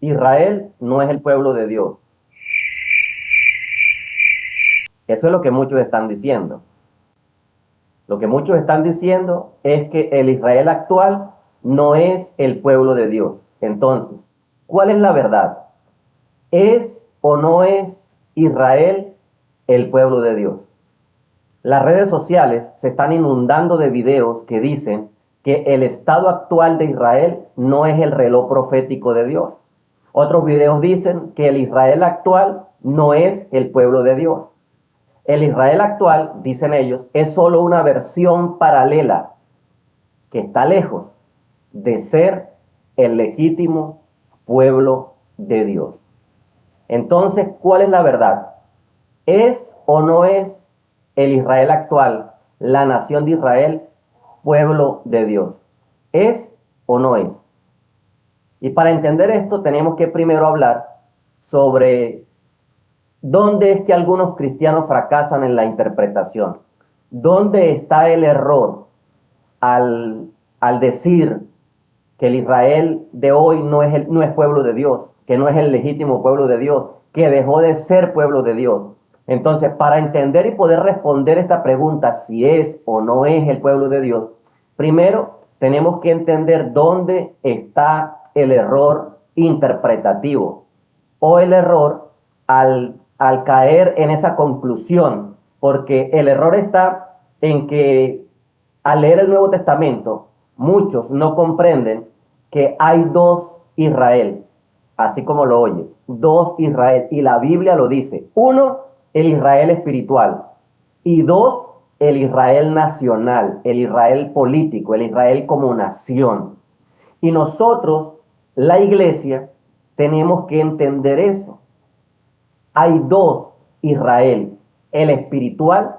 Israel no es el pueblo de Dios. Eso es lo que muchos están diciendo. Lo que muchos están diciendo es que el Israel actual no es el pueblo de Dios. Entonces, ¿cuál es la verdad? ¿Es o no es Israel el pueblo de Dios? Las redes sociales se están inundando de videos que dicen que el estado actual de Israel no es el reloj profético de Dios. Otros videos dicen que el Israel actual no es el pueblo de Dios. El Israel actual, dicen ellos, es solo una versión paralela que está lejos de ser el legítimo pueblo de Dios. Entonces, ¿cuál es la verdad? ¿Es o no es el Israel actual, la nación de Israel, pueblo de Dios? ¿Es o no es? Y para entender esto tenemos que primero hablar sobre dónde es que algunos cristianos fracasan en la interpretación. ¿Dónde está el error al decir que el Israel de hoy no es pueblo de Dios, que no es el legítimo pueblo de Dios, que dejó de ser pueblo de Dios? Entonces, para entender y poder responder esta pregunta, si es o no es el pueblo de Dios, primero tenemos que entender dónde está el error interpretativo o el error al caer en esa conclusión, porque el error está en que al leer el Nuevo Testamento, muchos no comprenden que hay dos Israel, así como lo oyes, dos Israel, y la Biblia lo dice. Uno, el Israel espiritual, y dos, el Israel nacional, el Israel político, el Israel como nación. Y nosotros, la iglesia, tenemos que entender eso. Hay dos Israel, el espiritual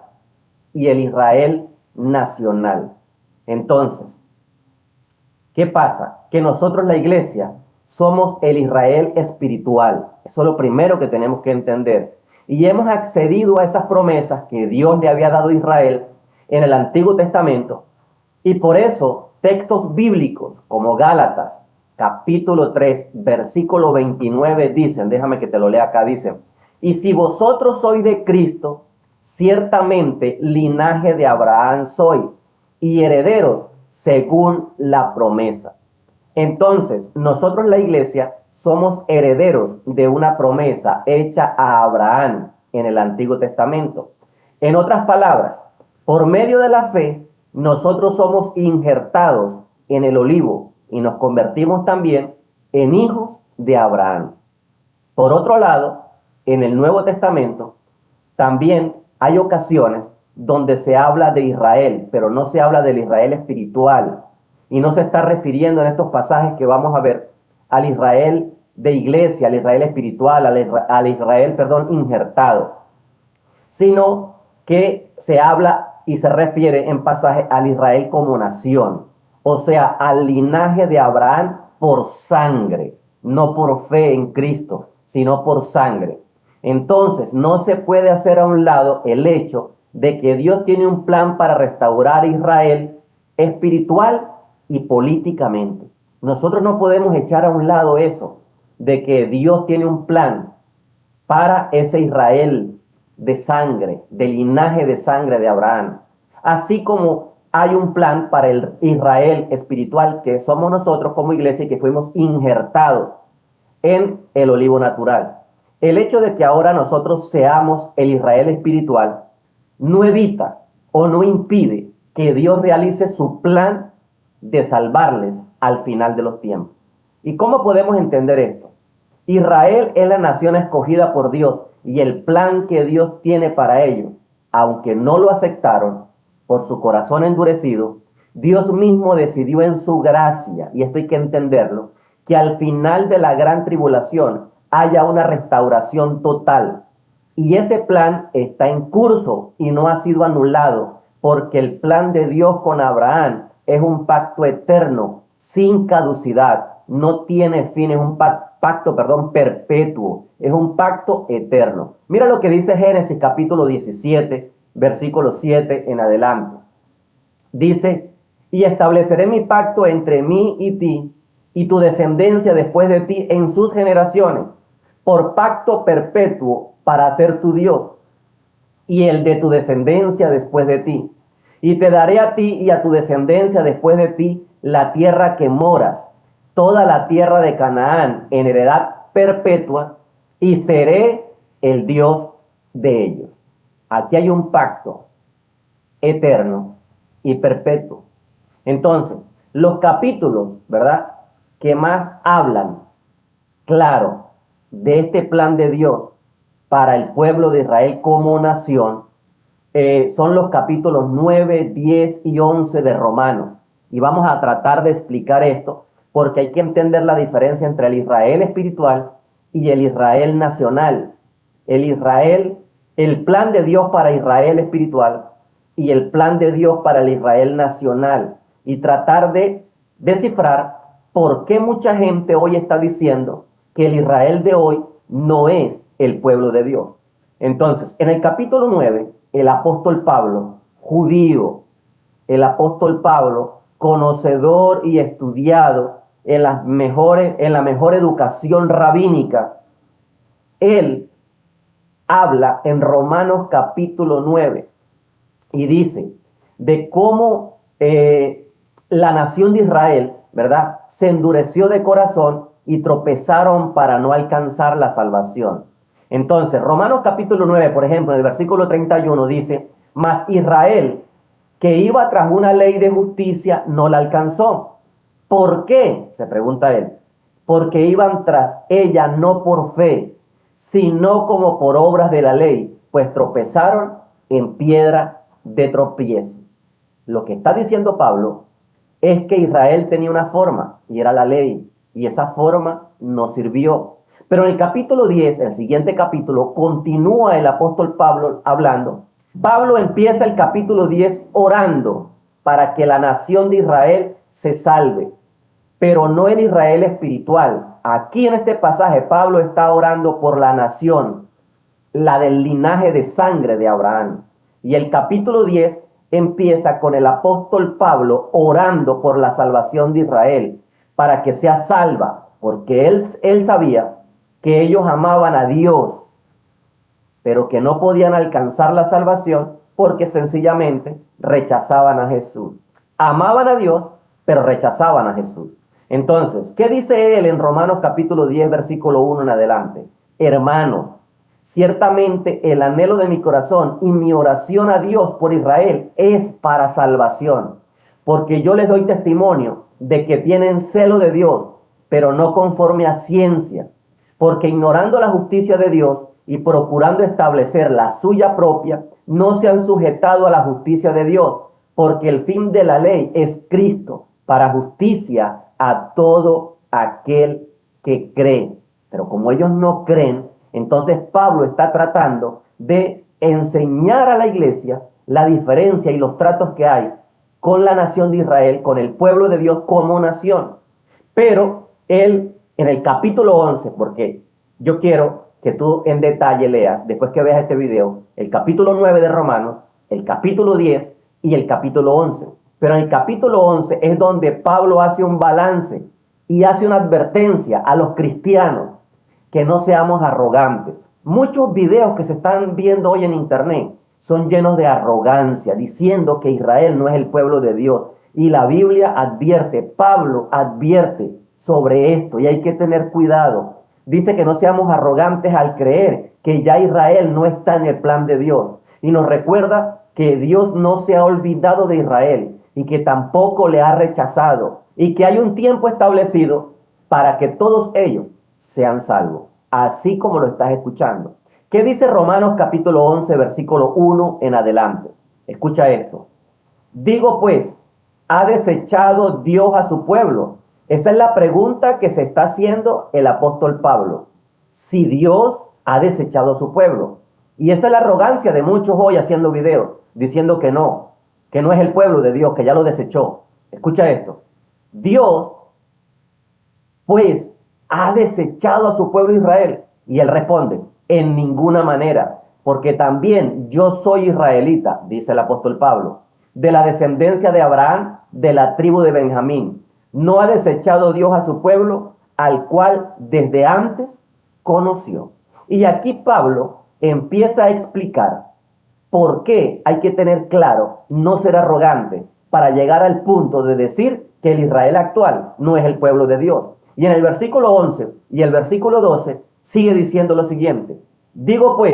y el Israel nacional. Entonces, ¿qué pasa? Que nosotros, la iglesia, somos el Israel espiritual. Eso es lo primero que tenemos que entender. Y hemos accedido a esas promesas que Dios le había dado a Israel en el Antiguo Testamento. Y por eso, textos bíblicos como Gálatas, capítulo 3, versículo 29, dicen, déjame que te lo lea acá, dicen, y si vosotros sois de Cristo, ciertamente linaje de Abraham sois y herederos según la promesa. Entonces, nosotros la iglesia somos herederos de una promesa hecha a Abraham en el Antiguo Testamento. En otras palabras, por medio de la fe, nosotros somos injertados en el olivo y nos convertimos también en hijos de Abraham. Por otro lado, en el Nuevo Testamento también hay ocasiones donde se habla de Israel, pero no se habla del Israel espiritual. Y no se está refiriendo en estos pasajes que vamos a ver al Israel de iglesia, al Israel espiritual, al Israel, perdón, injertado, sino que se habla y se refiere en pasaje al Israel como nación, o sea, al linaje de Abraham por sangre, no por fe en Cristo, sino por sangre. Entonces, no se puede hacer a un lado el hecho de que Dios tiene un plan para restaurar a Israel espiritual y políticamente. Nosotros no podemos echar a un lado eso, de que Dios tiene un plan para ese Israel de sangre, de linaje de sangre de Abraham. Así como hay un plan para el Israel espiritual que somos nosotros como iglesia y que fuimos injertados en el olivo natural. El hecho de que ahora nosotros seamos el Israel espiritual no evita o no impide que Dios realice su plan de salvarles al final de los tiempos. ¿Y cómo podemos entender esto? Israel es la nación escogida por Dios y el plan que Dios tiene para ellos, aunque no lo aceptaron por su corazón endurecido, Dios mismo decidió en su gracia, y esto hay que entenderlo, que al final de la gran tribulación haya una restauración total. Y ese plan está en curso y no ha sido anulado, porque el plan de Dios con Abraham es un pacto eterno, sin caducidad, no tiene fin, es un pacto, perpetuo, es un pacto eterno. Mira lo que dice Génesis capítulo 17, versículo 7 en adelante. Dice, y estableceré mi pacto entre mí y ti, y tu descendencia después de ti en sus generaciones, por pacto perpetuo para ser tu Dios, y el de tu descendencia después de ti. Y te daré a ti y a tu descendencia después de ti la tierra que moras, toda la tierra de Canaán en heredad perpetua, y seré el Dios de ellos. Aquí hay un pacto eterno y perpetuo. Entonces, los capítulos, ¿verdad?, que más hablan, claro, de este plan de Dios para el pueblo de Israel como nación, son los capítulos 9, 10 y 11 de Romanos. Y vamos a tratar de explicar esto porque hay que entender la diferencia entre el Israel espiritual y el Israel nacional. El plan de Dios para Israel espiritual y el plan de Dios para el Israel nacional. Y tratar de descifrar por qué mucha gente hoy está diciendo que el Israel de hoy no es el pueblo de Dios. Entonces, en el capítulo 9, el apóstol Pablo, judío, el apóstol Pablo, conocedor y estudiado en la mejor educación rabínica, él habla en Romanos capítulo 9 y dice de cómo la nación de Israel, ¿verdad?, se endureció de corazón y tropezaron para no alcanzar la salvación. Entonces, Romanos capítulo 9, por ejemplo, en el versículo 31 dice, mas Israel, que iba tras una ley de justicia, no la alcanzó. ¿Por qué?, se pregunta él. Porque iban tras ella no por fe, sino como por obras de la ley, pues tropezaron en piedra de tropiezo. Lo que está diciendo Pablo es que Israel tenía una forma, y era la ley, y esa forma no sirvió. Pero en el capítulo 10, el siguiente capítulo, continúa el apóstol Pablo hablando. Pablo empieza el capítulo 10 orando para que la nación de Israel se salve, pero no el Israel espiritual. Aquí en este pasaje Pablo está orando por la nación, la del linaje de sangre de Abraham. Y el capítulo 10 empieza con el apóstol Pablo orando por la salvación de Israel, para que sea salva, porque él sabía que ellos amaban a Dios, pero que no podían alcanzar la salvación porque sencillamente rechazaban a Jesús. Amaban a Dios, pero rechazaban a Jesús. Entonces, ¿qué dice él en Romanos capítulo 10, versículo 1 en adelante? Hermanos, ciertamente el anhelo de mi corazón y mi oración a Dios por Israel es para salvación, porque yo les doy testimonio de que tienen celo de Dios, pero no conforme a ciencia, porque ignorando la justicia de Dios y procurando establecer la suya propia, no se han sujetado a la justicia de Dios, porque el fin de la ley es Cristo, para justicia a todo aquel que cree. Pero como ellos no creen, entonces Pablo está tratando de enseñar a la iglesia la diferencia y los tratos que hay con la nación de Israel, con el pueblo de Dios como nación. Pero él, en el capítulo 11, porque yo quiero que tú en detalle leas, después que veas este video, el capítulo 9 de Romanos, el capítulo 10 y el capítulo 11. Pero en el capítulo 11 es donde Pablo hace un balance y hace una advertencia a los cristianos que no seamos arrogantes. Muchos videos que se están viendo hoy en internet son llenos de arrogancia, diciendo que Israel no es el pueblo de Dios. Y la Biblia advierte, Pablo advierte sobre esto y hay que tener cuidado. Dice que no seamos arrogantes al creer que ya Israel no está en el plan de Dios. Y nos recuerda que Dios no se ha olvidado de Israel y que tampoco le ha rechazado. Y que hay un tiempo establecido para que todos ellos sean salvos. Así como lo estás escuchando. ¿Qué dice Romanos capítulo 11, versículo 1 en adelante? Escucha esto. Digo pues, ¿ha desechado Dios a su pueblo? Esa es la pregunta que se está haciendo el apóstol Pablo. Si Dios ha desechado a su pueblo. Y esa es la arrogancia de muchos hoy haciendo videos, diciendo que no es el pueblo de Dios, que ya lo desechó. Escucha esto. Dios, pues, ha desechado a su pueblo Israel. Y él responde, en ninguna manera, porque también yo soy israelita, dice el apóstol Pablo, de la descendencia de Abraham, de la tribu de Benjamín. No ha desechado Dios a su pueblo, al cual desde antes conoció. Y aquí Pablo empieza a explicar por qué hay que tener claro no ser arrogante para llegar al punto de decir que el Israel actual no es el pueblo de Dios. Y en el versículo 11 y el versículo 12 sigue diciendo lo siguiente: digo pues,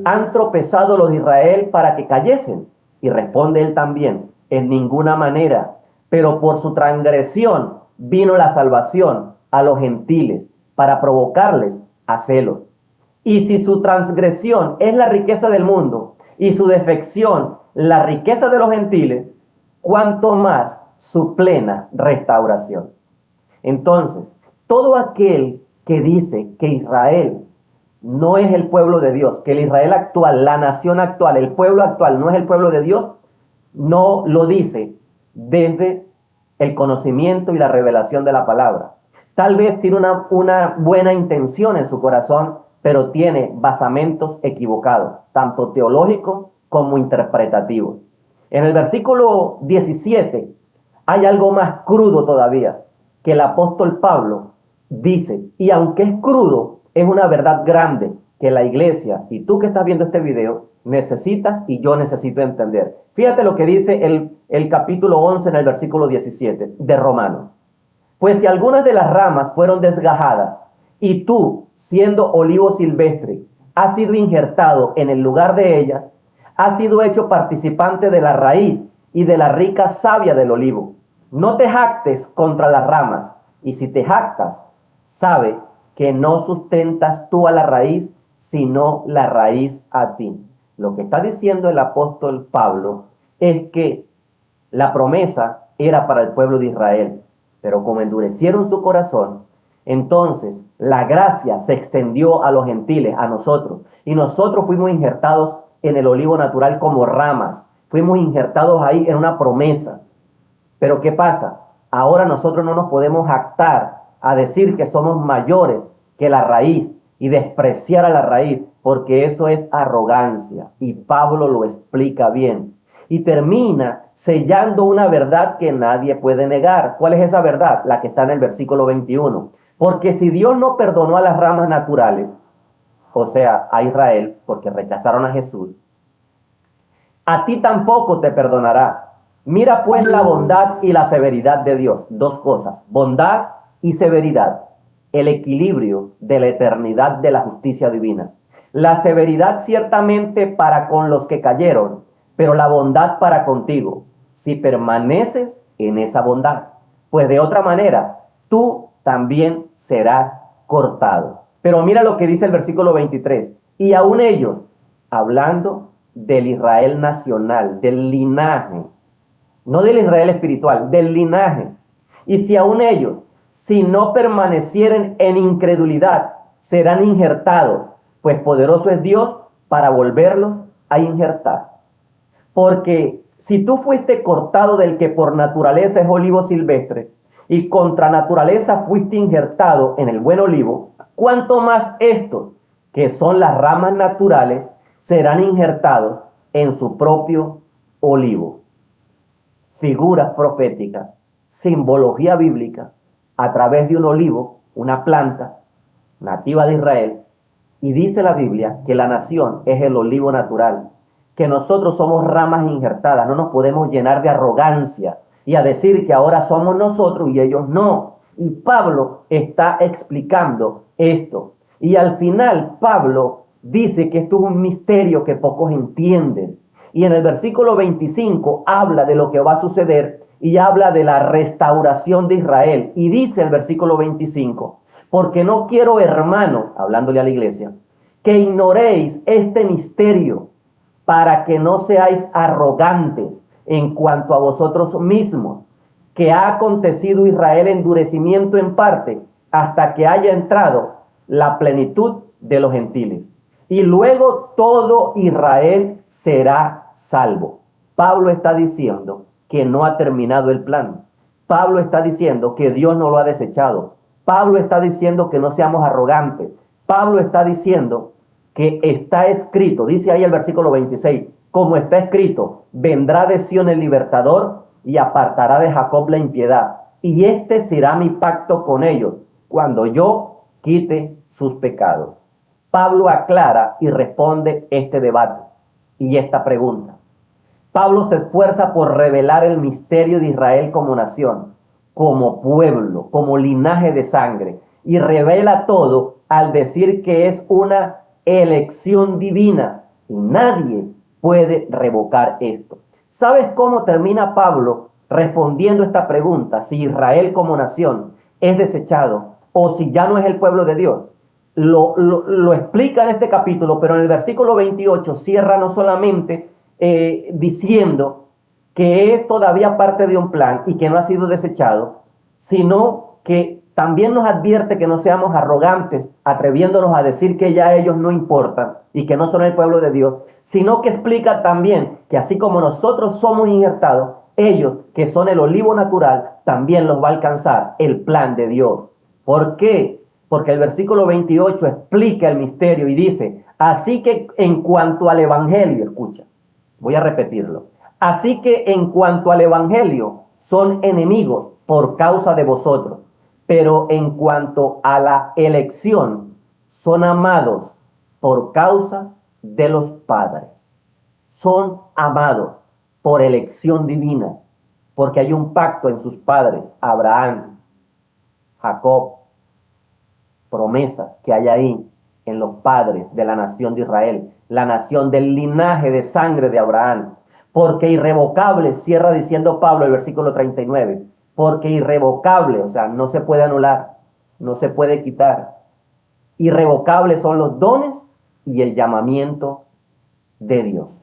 ¿han tropezado los de Israel para que cayesen? Y responde él también: en ninguna manera, pero por su transgresión vino la salvación a los gentiles para provocarles a celos. Y si su transgresión es la riqueza del mundo y su defección la riqueza de los gentiles, cuánto más su plena restauración. Entonces, todo aquel que dice que Israel no es el pueblo de Dios, que el Israel actual, la nación actual, el pueblo actual no es el pueblo de Dios, no lo dice desde el conocimiento y la revelación de la palabra. Tal vez tiene una buena intención en su corazón, pero tiene basamentos equivocados, tanto teológicos como interpretativos. En el versículo 17 hay algo más crudo todavía, que el apóstol Pablo dice, y aunque es crudo, es una verdad grande que la iglesia y tú que estás viendo este video necesitas y yo necesito entender. Fíjate lo que dice el capítulo 11 en el versículo 17 de Romanos. Pues si algunas de las ramas fueron desgajadas y tú, siendo olivo silvestre, has sido injertado en el lugar de ellas, has sido hecho participante de la raíz y de la rica savia del olivo. No te jactes contra las ramas, y si te jactas, sabe que no sustentas tú a la raíz, sino la raíz a ti. Lo que está diciendo el apóstol Pablo es que la promesa era para el pueblo de Israel, pero como endurecieron su corazón, entonces la gracia se extendió a los gentiles, a nosotros, y nosotros fuimos injertados en el olivo natural como ramas, fuimos injertados ahí en una promesa. Pero ¿qué pasa? Ahora nosotros no nos podemos jactar a decir que somos mayores que la raíz y despreciar a la raíz, porque eso es arrogancia, y Pablo lo explica bien. Y termina sellando una verdad que nadie puede negar. ¿Cuál es esa verdad? La que está en el versículo 21. Porque si Dios no perdonó a las ramas naturales, o sea, a Israel, porque rechazaron a Jesús, a ti tampoco te perdonará. Mira pues la bondad y la severidad de Dios. Dos cosas, bondad y severidad. El equilibrio de la eternidad de la justicia divina. La severidad ciertamente para con los que cayeron, pero la bondad para contigo, si permaneces en esa bondad. Pues de otra manera, tú también serás cortado. Pero mira lo que dice el versículo 23. Y aún ellos, hablando del Israel nacional, del linaje, no del Israel espiritual, del linaje. Y si aún ellos, si no permanecieren en incredulidad, serán injertados, pues poderoso es Dios para volverlos a injertar. Porque si tú fuiste cortado del que por naturaleza es olivo silvestre, y contra naturaleza fuiste injertado en el buen olivo, ¿cuánto más estos, que son las ramas naturales, serán injertados en su propio olivo? Figuras proféticas, simbología bíblica, a través de un olivo, una planta nativa de Israel, y dice la Biblia que la nación es el olivo natural, que nosotros somos ramas injertadas, no nos podemos llenar de arrogancia y a decir que ahora somos nosotros y ellos no. Y Pablo está explicando esto. Y al final Pablo dice que esto es un misterio que pocos entienden. Y en el versículo 25 habla de lo que va a suceder y habla de la restauración de Israel. Y dice el versículo 25, porque no quiero, hermanos, hablándole a la iglesia, que ignoréis este misterio, para que no seáis arrogantes en cuanto a vosotros mismos, que ha acontecido Israel endurecimiento en parte, hasta que haya entrado la plenitud de los gentiles. Y luego todo Israel será salvo. Pablo está diciendo que no ha terminado el plan. Pablo está diciendo que Dios no lo ha desechado. Pablo está diciendo que no seamos arrogantes. Pablo está diciendo que está escrito, dice ahí el versículo 26, como está escrito, vendrá de Sión el libertador y apartará de Jacob la impiedad. y este será mi pacto con ellos, cuando yo quite sus pecados. Pablo aclara y responde este debate y esta pregunta. Pablo se esfuerza por revelar el misterio de Israel como nación, como pueblo, como linaje de sangre, y revela todo al decir que es una elección divina y nadie puede revocar esto. ¿Sabes cómo termina Pablo respondiendo esta pregunta? Si Israel como nación es desechado o si ya no es el pueblo de Dios. Lo explica en este capítulo, pero en el versículo 28 cierra no solamente diciendo que es todavía parte de un plan y que no ha sido desechado, sino que también nos advierte que no seamos arrogantes, atreviéndonos a decir que ya ellos no importan y que no son el pueblo de Dios, sino que explica también que así como nosotros somos injertados, ellos, que son el olivo natural, también los va a alcanzar el plan de Dios. ¿Por qué? Porque el versículo 28 explica el misterio y dice, así que en cuanto al evangelio, escucha, voy a repetirlo. Así que en cuanto al evangelio, son enemigos por causa de vosotros, pero en cuanto a la elección, son amados por causa de los padres. Son amados por elección divina, porque hay un pacto en sus padres, Abraham, Jacob, promesas que hay ahí en los padres de la nación de Israel, la nación del linaje de sangre de Abraham. Porque irrevocable, cierra diciendo Pablo el versículo 39, porque irrevocable, o sea, no se puede anular, no se puede quitar. Irrevocables son los dones y el llamamiento de Dios.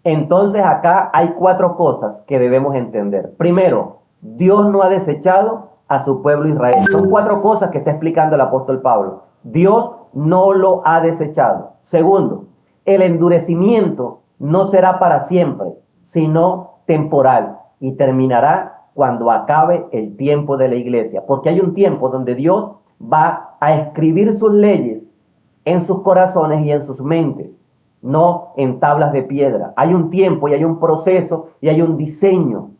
Entonces acá hay 4 cosas que debemos entender. Primero, Dios no ha desechado a su pueblo Israel. Son 4 cosas que está explicando el apóstol Pablo. Dios no lo ha desechado. Segundo, el endurecimiento no será para siempre, sino temporal y terminará cuando acabe el tiempo de la iglesia. Porque hay un tiempo donde Dios va a escribir sus leyes en sus corazones y en sus mentes, no en tablas de piedra. Hay un tiempo y hay un proceso y hay un diseño.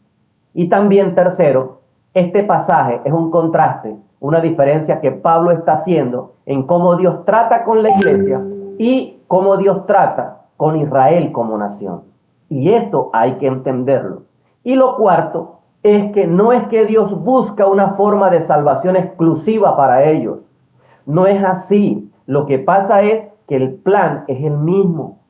Y también tercero, este pasaje es un contraste, una diferencia que Pablo está haciendo en cómo Dios trata con la iglesia y cómo Dios trata con Israel como nación. Y esto hay que entenderlo. Y lo cuarto es que no es que Dios busca una forma de salvación exclusiva para ellos. No es así. Lo que pasa es que el plan es el mismo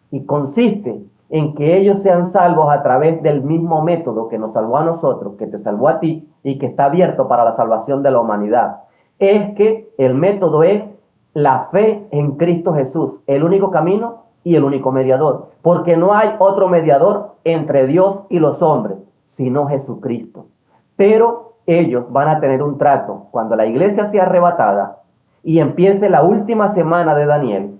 y consiste en que ellos sean salvos a través del mismo método que nos salvó a nosotros, que te salvó a ti y que está abierto para la salvación de la humanidad. Es que el método es la fe en Cristo Jesús, el único camino y el único mediador, porque no hay otro mediador entre Dios y los hombres, sino Jesucristo. Pero ellos van a tener un trato cuando la iglesia sea arrebatada y empiece la última semana de Daniel.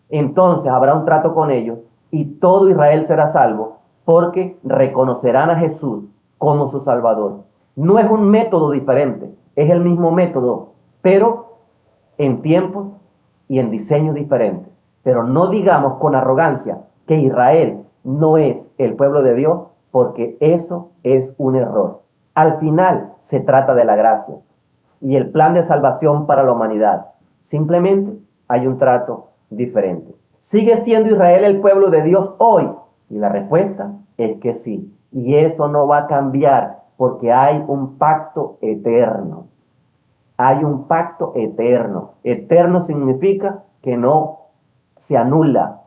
Entonces habrá un trato con ellos y todo Israel será salvo porque reconocerán a Jesús como su Salvador. No es un método diferente, es el mismo método, pero en tiempos y en diseños diferentes. Pero no digamos con arrogancia que Israel no es el pueblo de Dios, porque eso es un error. Al final se trata de la gracia y el plan de salvación para la humanidad. Simplemente hay un trato diferente. ¿Sigue siendo Israel el pueblo de Dios hoy? Y la respuesta es que sí. Y eso no va a cambiar porque hay un pacto eterno. Hay un pacto eterno. Eterno significa que no se anula.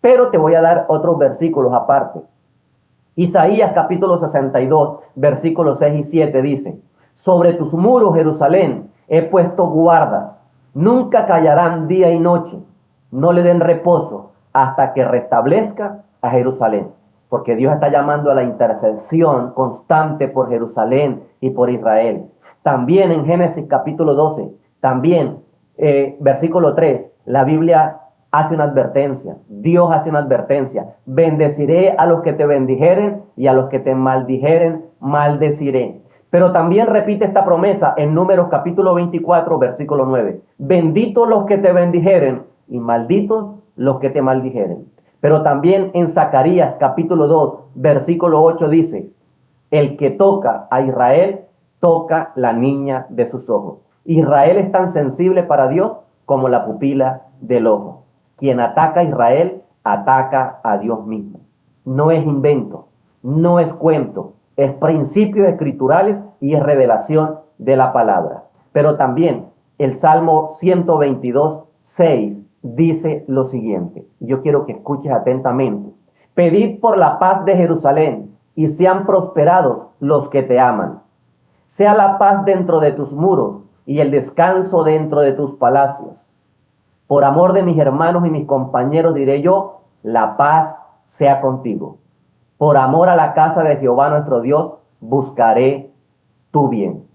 Pero te voy a dar otros versículos aparte. Isaías capítulo 62, versículos 6 y 7 dice: sobre tus muros, Jerusalén, he puesto guardas. Nunca callarán día y noche. No le den reposo hasta que restablezca a Jerusalén. Porque Dios está llamando a la intercesión constante por Jerusalén y por Israel. También en Génesis capítulo 12, también versículo 3, la Biblia hace una advertencia. Dios hace una advertencia. Bendeciré a los que te bendijeren y a los que te maldijeren, maldeciré. Pero también repite esta promesa en Números capítulo 24, versículo 9. Benditos los que te bendijeren y malditos los que te maldijeren. Pero también en Zacarías capítulo 2, versículo 8 dice: el que toca a Israel toca la niña de sus ojos. Israel es tan sensible para Dios como la pupila del ojo. Quien ataca a Israel, ataca a Dios mismo. No es invento, no es cuento, es principios escriturales y es revelación de la palabra. Pero también el Salmo 122, 6 dice lo siguiente. Yo quiero que escuches atentamente. Pedid por la paz de Jerusalén y sean prosperados los que te aman. Sea la paz dentro de tus muros y el descanso dentro de tus palacios. Por amor de mis hermanos y mis compañeros diré yo, la paz sea contigo. Por amor a la casa de Jehová nuestro Dios, buscaré tu bien.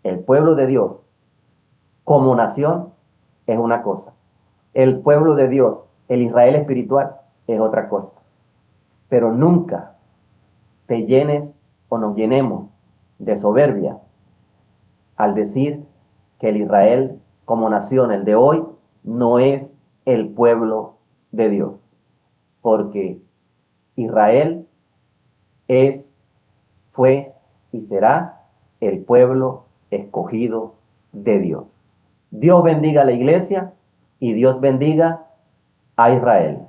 El pueblo de Dios como nación es una cosa. El pueblo de Dios, el Israel espiritual, es otra cosa. Pero nunca te llenes o nos llenemos de soberbia al decir que el Israel como nación, el de hoy, no es el pueblo de Dios. Porque Israel es, fue y será el pueblo escogido de Dios. Dios bendiga a la iglesia y Dios bendiga a Israel.